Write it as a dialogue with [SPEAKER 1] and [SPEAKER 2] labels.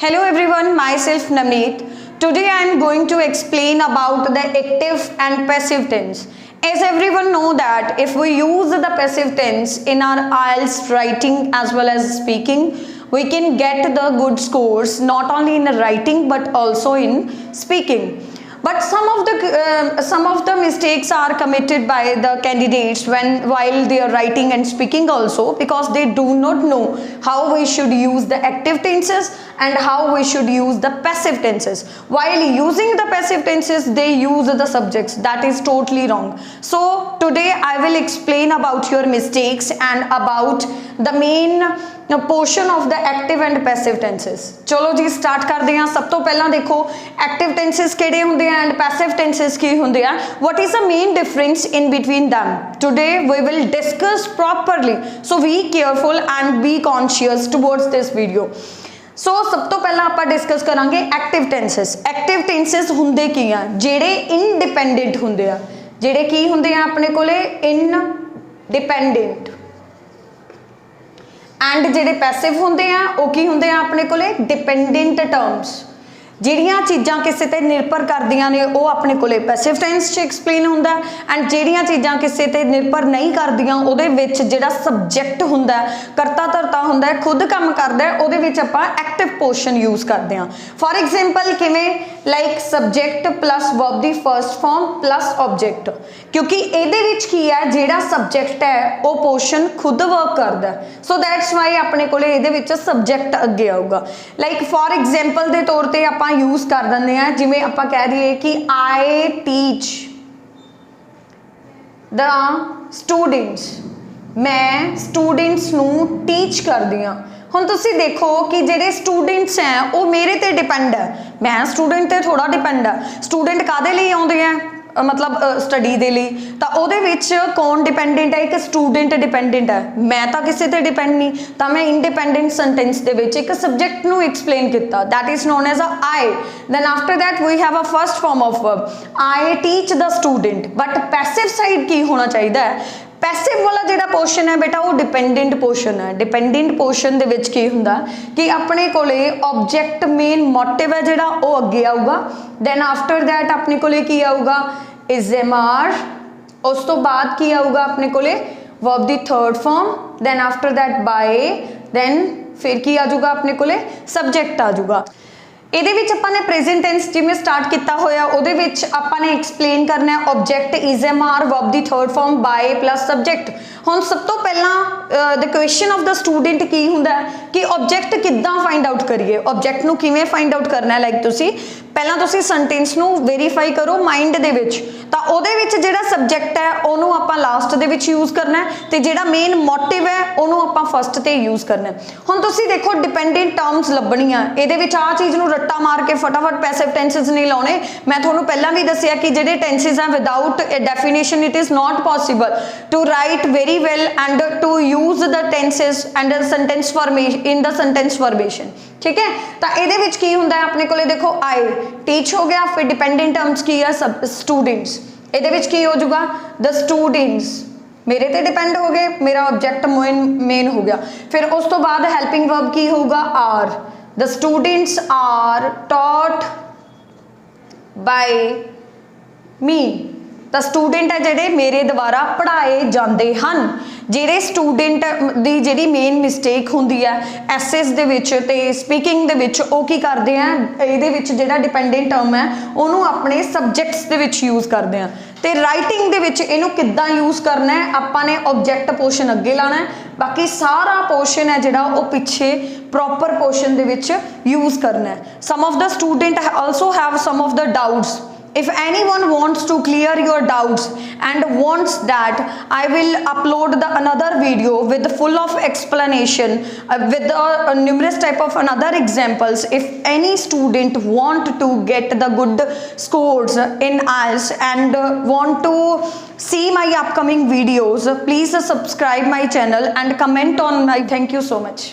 [SPEAKER 1] Hello everyone, myself Namneet. Today I am going to explain about the active and passive tense. As everyone know that if we use the passive tense in our IELTS writing as well as speaking, we can get the good scores not only in writing but also in speaking. But some of the mistakes are committed by the candidates while they are writing and speaking also, because they do not know how we should use the active tenses and how we should use the passive tenses. While using the passive tenses, they use the subjects. That is totally wrong. So today I will explain about your mistakes and about the main portion of the active and passive tenses. चलो जी start करते हैं। सब तो पहला देखो active tenses किहड़े हुंदे आ and passive tenses की हुंदे आ, what is the main difference in between them. Today we will discuss properly, so be careful and be conscious towards this video. So सब तो पहला आपां डिस्कस करांगे एक्टिव टेंसेस। एक्टिव टेंसेस हुंदे की आ जिहड़े इनडिपेंडेंट हुंदे आ, जिहड़े की हुंदे आ अपने कोले इनडिपेंडेंट, एंड जिहड़े पैसिव होंदे आ वो की होंदे आ अपने कोले डिपेंडेंट टर्म्स। जिहड़ियां चीज़ां किसी ते निर्भर करदियां ने वो अपने कोले पैसिव टेंस च एक्सप्लेन हुंदा, एंड जिहड़ियां चीज़ां किसी ते निर्भर नहीं करदियां उहदे विच जिहड़ा सबजैक्ट हुंदा, करता धरता हुंदा, खुद काम करदा, उहदे विच आपां एक्टिव पोर्शन यूज करदे हां। फॉर एग्जांपल किवें like subject plus verb the first form plus object, क्योंकि इहदे विच की है जिहड़ा सबजैक्ट है वो पोर्शन खुद वर्क करदा, सो दैट्स वाई अपने कोले इहदे विच सबजैक्ट अगे आऊगा। लाइक फॉर एग्जांपल दे तौर ते आपां यूज कर देंगे हैं, जिमें आपां कह दईए कि आई टीच द स्टूडेंट्स, मैं स्टूडेंट्स नूं टीच करदी हां। हुण तुसीं देखो कि जिहड़े स्टूडेंट्स हैं वो मेरे ते डिपेंड है, मैं स्टूडेंट ते थोड़ा डिपेंड है। स्टूडेंट काहदे लई आउंदे हैं, मतलब स्टडी दे लई, तां उहदे विच कौन डिपेंडेंट है, एक स्टूडेंट डिपेंडेंट है, मैं तां किसी ते डिपेंड नहीं, तां मैं इंडिपेंडेंट सेंटेंस दे विच एक सबजैक्ट नूं एक्सप्लेन किता, that is known as a I. Then after that we have a first form of verb, I teach the student. But passive side की होना चाहिए है, पैसिव वाला जिहड़ा पोर्शन है बेटा वो डिपेंडेंट पोर्शन है। डिपेंडेंट पोर्शन दे विच की हुंदा कि अपने कोले ऑब्जेक्ट मेन मोटिव है जिहड़ा वो अगे आऊगा, देन आफ्टर दैट अपने कोले की आऊगा इज एम आर, उस तो बाद की आऊगा अपने कोले वर्ब दी third form, then after that by, then फिर की आ जाऊगा अपने कोले सबजैक्ट आ जाऊगा। ਇਹਦੇ ਵਿੱਚ ਆਪਾਂ ਨੇ प्रेजेंट टेंस जिवें स्टार्ट किया होया ਉਹਦੇ ਵਿੱਚ ਆਪਾਂ ਨੇ एक्सप्लेन करना है object is am are verb दी third form by plus subject. हुण सब तो पहला the question of the student की हुंदा कि ऑब्जेक्ट किद्दां फाइंड आउट करिए, ऑब्जेक्ट नूं किवें फाइंड आउट करना है। लाइक तुसीं पहला तुसीं सेंटेंस नूं वेरीफाई करो माइंड दे विच, तां ਉਹਦੇ ਵਿੱਚ ਜਿਹੜਾ सबजैक्ट है ਉਹਨੂੰ ਆਪਾਂ लास्ट ਦੇ ਵਿੱਚ यूज करना है ਤੇ ਜਿਹੜਾ मेन मोटिव है ਉਹਨੂੰ ਆਪਾਂ फस्ट ਤੇ यूज करना है। हुण तुसीं देखो डिपेंडेंट टर्म्स ਲੱਭਣੀਆਂ, ਇਹਦੇ ਵਿੱਚ ਆ ਚੀਜ਼ ਨੂੰ रट्टा मार के फटाफट पैसिव टेंसेस नहीं लाने। मैं थोनू पहला भी दसिया कि जेडे टेंसेस हैं without a definition it is not possible to write very well and to use the tenses and sentence formation in the sentence formation. ठीक है, तो ये विच की हुंदा है अपने कोले देखो आई टीच हो गया, फिर डिपेंडेंट टर्म्स की है सब स्टूडेंट्स, ये विच की हो जाऊगा द स्टूडेंट्स मेरे ते डिपेंड हो गए, मेरा ऑब्जेक्ट मेन हो गया। फिर उस तो बाद हेल्पिंग वर्ब की होगा are, the students are taught by me, ਤਾਂ स्टूडेंट है ਜਿਹੜੇ मेरे द्वारा पढ़ाए जाते हैं। ਜਿਹੜੇ स्टूडेंट ਦੀ ਜਿਹੜੀ ਮੇਨ ਮਿਸਟੇਕ ਹੁੰਦੀ ਹੈ ਐਸੇਸ ਦੇ ਵਿੱਚ ਤੇ ਸਪੀਕਿੰਗ ਦੇ ਵਿੱਚ ਉਹ ਕੀ ਕਰਦੇ ਆ, ਇਹਦੇ ਵਿੱਚ ਜਿਹੜਾ ਡਿਪੈਂਡੈਂਟ ਟਰਮ ਹੈ ਉਹਨੂੰ ਆਪਣੇ ਸਬਜੈਕਟਸ ਦੇ ਵਿੱਚ ਯੂਜ਼ ਕਰਦੇ ਆ, ਤੇ ਰਾਈਟਿੰਗ ਦੇ ਵਿੱਚ ਇਹਨੂੰ ਕਿੱਦਾਂ ਯੂਜ਼ ਕਰਨਾ ਹੈ, ਆਪਾਂ ਨੇ ਆਬਜੈਕਟ ਪੋਰਸ਼ਨ ਅੱਗੇ ਲਾਣਾ ਹੈ, ਬਾਕੀ ਸਾਰਾ ਪੋਰਸ਼ਨ ਹੈ ਜਿਹੜਾ ਉਹ ਪਿੱਛੇ ਪ੍ਰੋਪਰ ਪੋਰਸ਼ਨ ਦੇ ਵਿੱਚ ਯੂਜ਼ ਕਰਨਾ ਹੈ। Some of the student also have some of the doubts. If anyone wants to clear your doubts and wants that, I will upload the another video with full of explanation with numerous type of another examples. If any student want to get the good scores in IELTS and want to see my upcoming videos, please subscribe my channel and comment on my. Thank you so much.